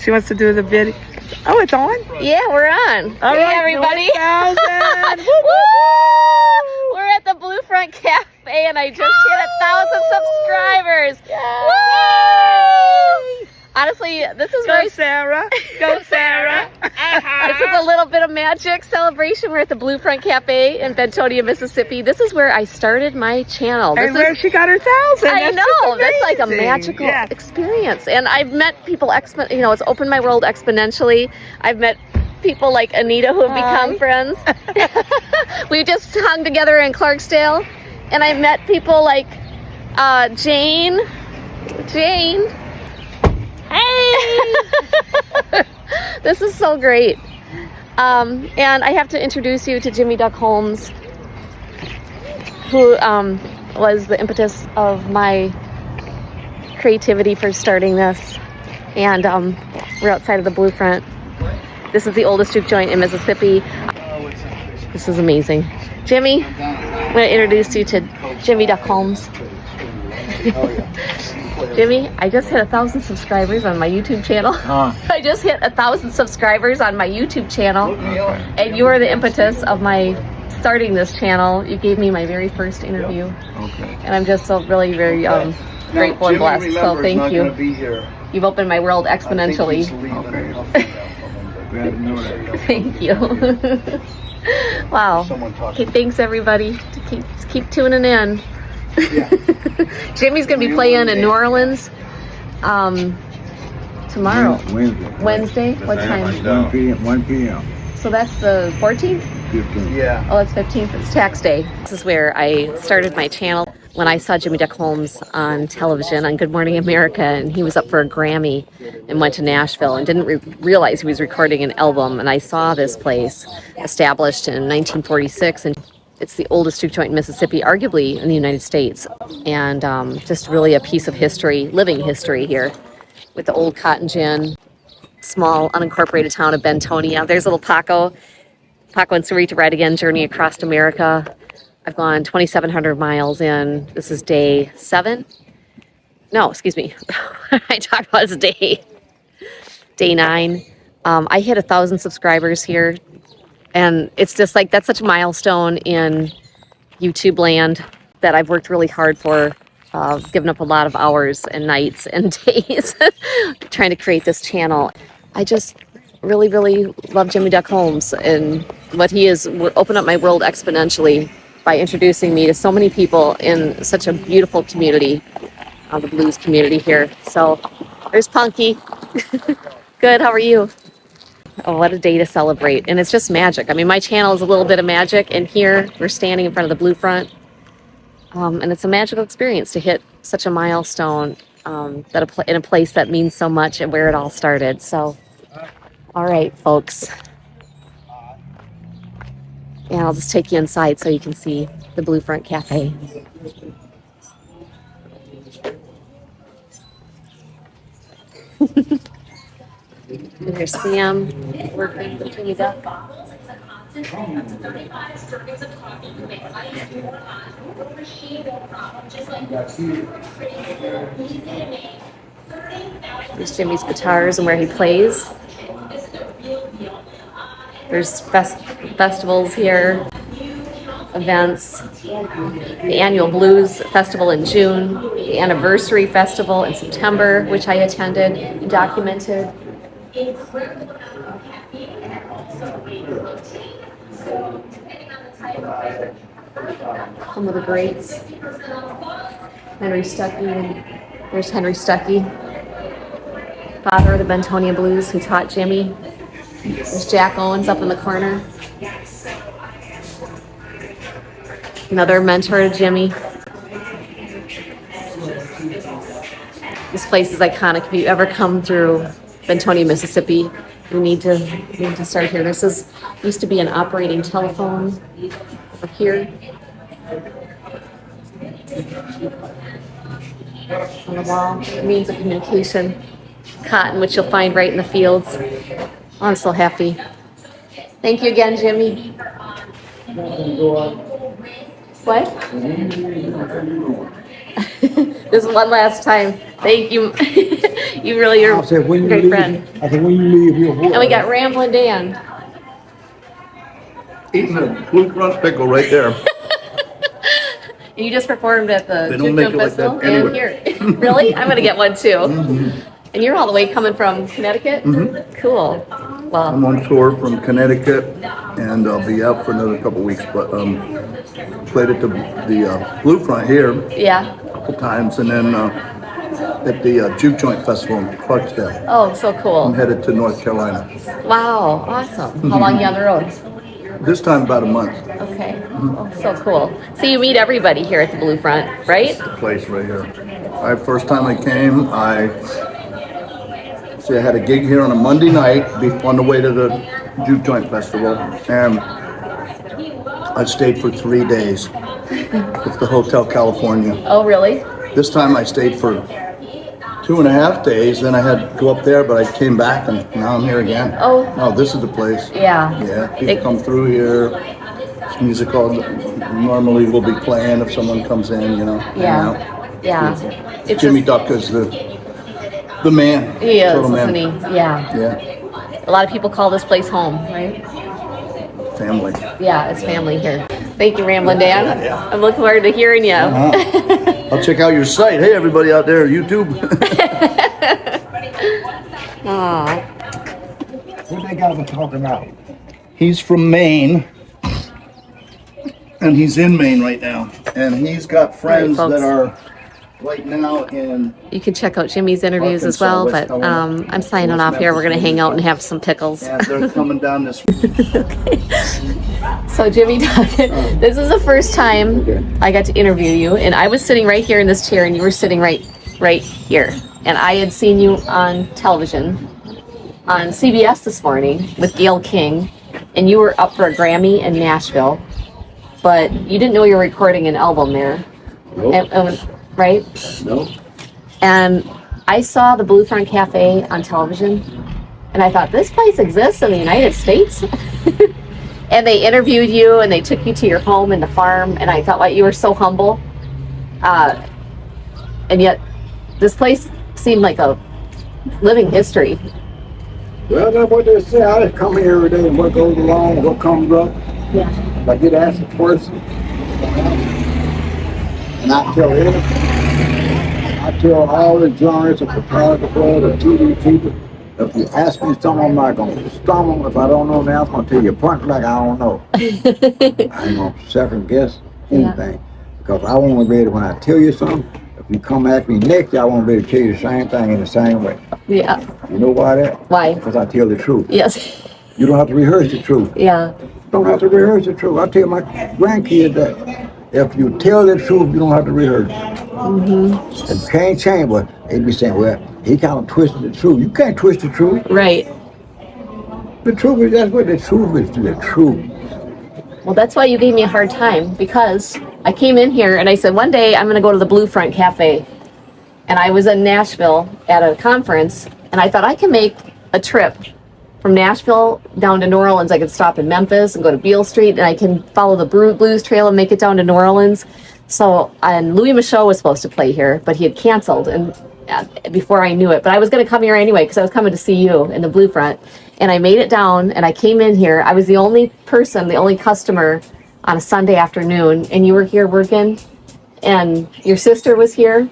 She wants to do the video. Oh, it's on? Yeah, we're on. All hey, right, everybody. 1,000. Woo! We're at the Blue Front Cafe, and I just hit 1,000 subscribers. Woo! Honestly, this is Go, Sarah. Go, Sarah. This is a little bit of magic celebration. We're at the Blue Front Cafe in Bentonia, Mississippi. This is where I started my channel. And where she got her 1,000. I know. That's like a magical experience. And I've met people, it's opened my world exponentially. I've met people like Anita who have become friends. We just hung together in Clarksdale. And I met people like Jane. Hey! This is so great. And I have to introduce you to Jimmy Duck Holmes, who was the impetus of my creativity for starting this. And we're outside of the Blue Front. This is the oldest juke joint in Mississippi. This is amazing. Jimmy, I'm going to introduce you to Jimmy Duck Holmes. Jimmy, I just hit 1,000 subscribers on my YouTube channel. I just hit 1,000 subscribers on my YouTube channel. And you are the impetus of my starting this channel. You gave me my very first interview. And I'm just so really, very grateful and blessed. So thank you. You've opened my world exponentially. Thank you. Wow. Okay, thanks everybody. Keep tuning in. Jimmy's gonna be playing in New Orleans tomorrow. Wednesday. What time? 1 p.m. So that's the 14th? 15th. Yeah. Oh, it's 15th. It's tax day. This is where I started my channel when I saw Jimmy Duck Holmes on television on Good Morning America, and he was up for a Grammy and went to Nashville and didn't realize he was recording an album. And I saw this place established in 1946, and it's the oldest juke joint in Mississippi, arguably in the United States, and just really a piece of history, living history here, with the old cotton gin, small unincorporated town of Bentonia. There's little Paco and Sarita Ride Again journey across America. I've gone 2,700 miles in. This is day 7. No, excuse me. I talked about it's day 9. I hit 1,000 subscribers here. And it's just like, that's such a milestone in YouTube land that I've worked really hard for, given up a lot of hours and nights and days trying to create this channel. I just really, really love Jimmy Duck Holmes and what he is opened up my world exponentially by introducing me to so many people in such a beautiful community, the blues community here. So there's Punky. Good, how are you? Oh, what a day to celebrate. And it's just magic. I mean, my channel is a little bit of magic, and here we're standing in front of the Blue Front. And it's a magical experience to hit such a milestone in a place that means so much and where it all started. So, all right, folks. And I'll just take you inside so you can see the Blue Front Cafe. And here's Sam working with Jimmy Duck. There's Jimmy's guitars and where he plays. There's festivals here, events, the annual Blues Festival in June, the Anniversary Festival in September, which I attended and documented. Some of the greats. Henry Stuckey. There's Henry Stuckey, father of the Bentonia Blues, who taught Jimmy. There's Jack Owens up in the corner. Another mentor to Jimmy. This place is iconic. If you ever come through Bentonia, Mississippi, you need to start here. This used to be an operating telephone over here. On the wall, means of communication. Cotton, which you'll find right in the fields. Oh, I'm so happy. Thank you again, Jimmy. What? This is one last time. Thank you. You really are I said, when a you great leave, friend. I said, when you leave, you'll work. And we got Ramblin Dan. Eating a blue crunch pickle right there. You just performed at the They Juke don't make it like Festival that and anywhere. here. Really? I'm gonna get one too. And you're all the way coming from Connecticut? Cool. I'm Well, on tour from Connecticut, and I'll be out for another couple weeks. But played at the Blue Front here yeah. a couple times, and then at the Juke Joint Festival in Clarksdale. Oh, so I'm cool. headed to North Carolina. Wow, awesome. How long are you on the road? This time about a month. Okay. Oh, so cool. So you meet everybody here at the Blue Front, right? The place right here. First time I came, I had a gig here on a Monday night on the way to the Juke Joint Festival, and I stayed for 3 days at the Hotel California. Oh, really? This time I stayed for 2.5 days, then I had to go up there, but I came back and now I'm here again. Oh. No, this is the place. Yeah. Yeah, people come through here. It's music normally will be playing if someone comes in, hang Yeah. out. Yeah. It's Jimmy just- Duck is the man. He is, Total isn't man. he? Yeah. Yeah, A lot of people call this place home, right? family. Yeah, it's family here. Thank you, Ramblin Dan. Yeah. I'm looking forward to hearing you. I'll check out your site. Hey, everybody out there, YouTube. Aw. What they got to talking about? He's from Maine, and he's in Maine right now. And he's got friends folks. that are right now in. You can check out Jimmy's interviews as Arkansas, well, West but Carolina, I'm signing West off here. We're going to Memphis, hang out and have some pickles. And they're coming down this. So Jimmy Duck, this is the first time I got to interview you, and I was sitting right here in this chair, and you were sitting right here. And I had seen you on television on CBS this morning with Gayle King, and you were up for a Grammy in Nashville, but you didn't know you were recording an album there, Nope. right? Nope. And I saw the Blue Front Cafe on television, and I thought, this place exists in the United States? And they interviewed you, and they took you to your home and the farm, and I thought, wow, you were so humble. And yet, this place seemed like a living history. Well, that's what they say. I just come here every day and what goes along, what comes up. Yeah. If I get asked a question, and I tell everything. I tell all the journalists, the photographers, the TV people, if you ask me something, I'm not going to stumble. If I don't know now, I'm going to tell you point blank, I don't know. I ain't going to second guess anything. Because I want to be able, when I tell you something, if you come ask me next year, I want to be able to tell you the same thing in the same way. Yeah. You know why that? Why? Because I tell the truth. Yes. You don't have to rehearse the truth. Yeah. Don't have to rehearse the truth. I tell my grandkids that if you tell the truth, you don't have to rehearse. Mm-hmm. And you can't change, but they be saying, well, he kind of twisted the truth. You can't twist the truth. Right. The truth is, that's what the truth is, the truth. Well, that's why you gave me a hard time, because I came in here and I said, one day I'm going to go to the Blue Front Cafe. And I was in Nashville at a conference, and I thought I can make a trip from Nashville down to New Orleans. I could stop in Memphis and go to Beale Street, and I can follow the Blues Trail and make it down to New Orleans. So, and Louis Michaud was supposed to play here, but he had canceled and before I knew it. But I was going to come here anyway because I was coming to see you in the Blue Front. And I made it down, and I came in here. I was the only person, the only customer on a Sunday afternoon, and you were here working, and your sister was here,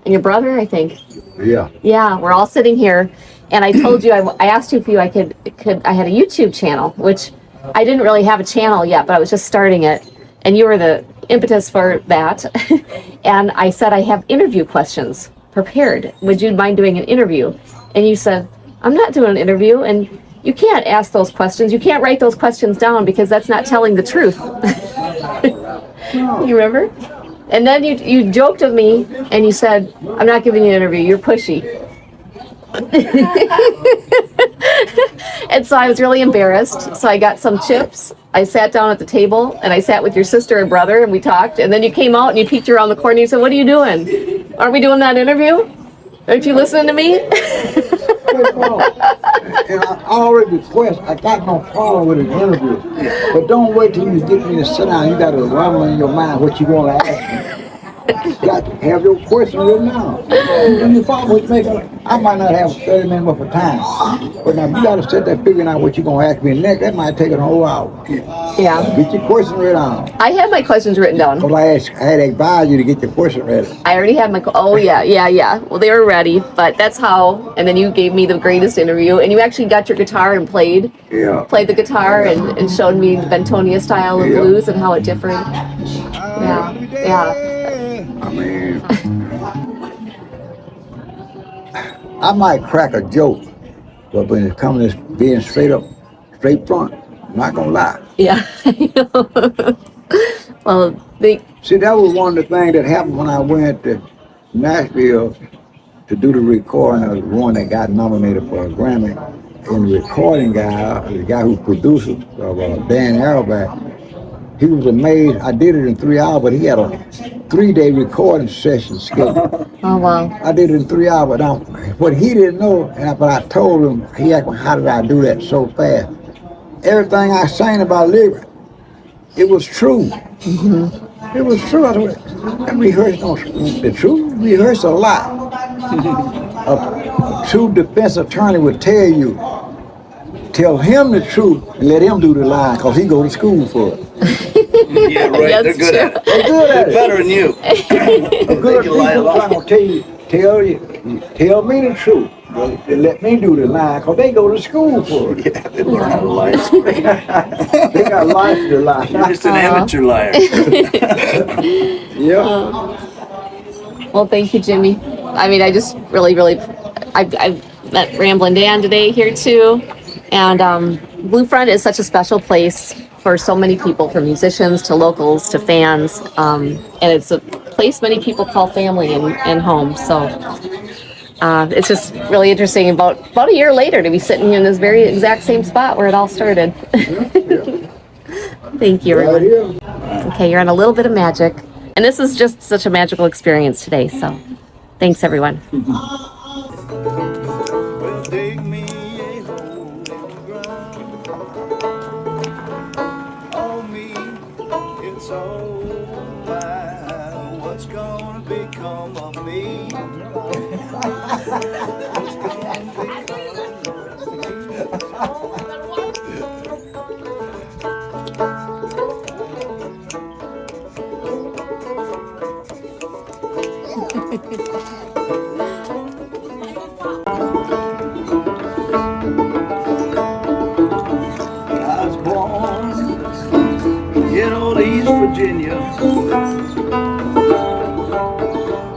and your brother, I think. Yeah. Yeah, we're all sitting here, and I told you, I asked you if I could I had a YouTube channel, which I didn't really have a channel yet, but I was just starting it, and you were the impetus for that. And I said, I have interview questions prepared. Would you mind doing an interview? And you said, I'm not doing an interview, and you can't ask those questions. You can't write those questions down because that's not telling the truth. You remember? And then you joked with me and you said, I'm not giving you an interview, you're pushy. And so I was really embarrassed. So I got some chips. I sat down at the table and I sat with your sister and brother and we talked. And then you came out and you peeked around the corner and you said, what are you doing? Aren't we doing that interview? Aren't you listening to me? And I already request, I got no problem with an interview. But don't wait till you get me to sit down. You got to rumble in your mind what you want to ask me. You got to have your question written down. And you follow what's making I might not have 30 minutes worth of time. But now, if you got to sit there figuring out what you're going to ask me next, that might take a whole hour. Yeah. Get your question ready on. I have my questions written down. Because I had advised you to get your question ready. I already had my, oh yeah. Well, they were ready, but that's how, and then you gave me the greatest interview, and you actually got your guitar and played the guitar and showed me the Bentonia style of blues and how it differed. Yeah. I mean, I might crack a joke, but when it comes to being straight front, I'm not going to lie. Yeah. Well, See, that was one of the things that happened when I went to Nashville to do the recording of the one that got nominated for a Grammy. And the recording guy, the guy who produced it, Dan Arrowback, he was amazed. I did it in 3 hours, but he had a 3-day recording session scheduled. Oh, wow. I did it in 3 hours, but what he didn't know, but I told him, he asked me, how did I do that so fast? Everything I sang about lyrics, it was true. It was true. I rehearsed the truth. Rehearsed a lot. A true defense attorney would tell him the truth and let him do the line, because he go to school for it. Yeah, right. They're good at it. They're good at They're it. better than you. A good people trying to tell me the truth. They let me do the line, because they go to school for it. Yeah, they learn how to lie. They got life to lie. You're just an amateur liar. Yeah. Well, thank you, Jimmy. I mean, I just really, I met Ramblin Dan today here too. And Blue Front is such a special place for so many people, from musicians to locals to fans. And it's a place many people call family and home. So it's just really interesting about a year later to be sitting here in this very exact same spot where it all started. Thank you, everyone. Okay, you're on a little bit of magic. And this is just such a magical experience today. So thanks, everyone. What's gonna become of me? I was born in old East Virginia,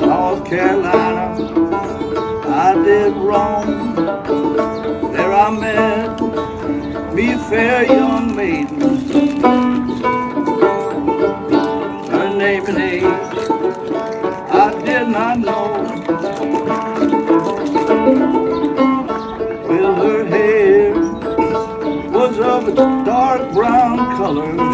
North Carolina. I did wrong. There I met me a fair young maiden. Her name and age I did not know. Well, her hair was of a dark brown color.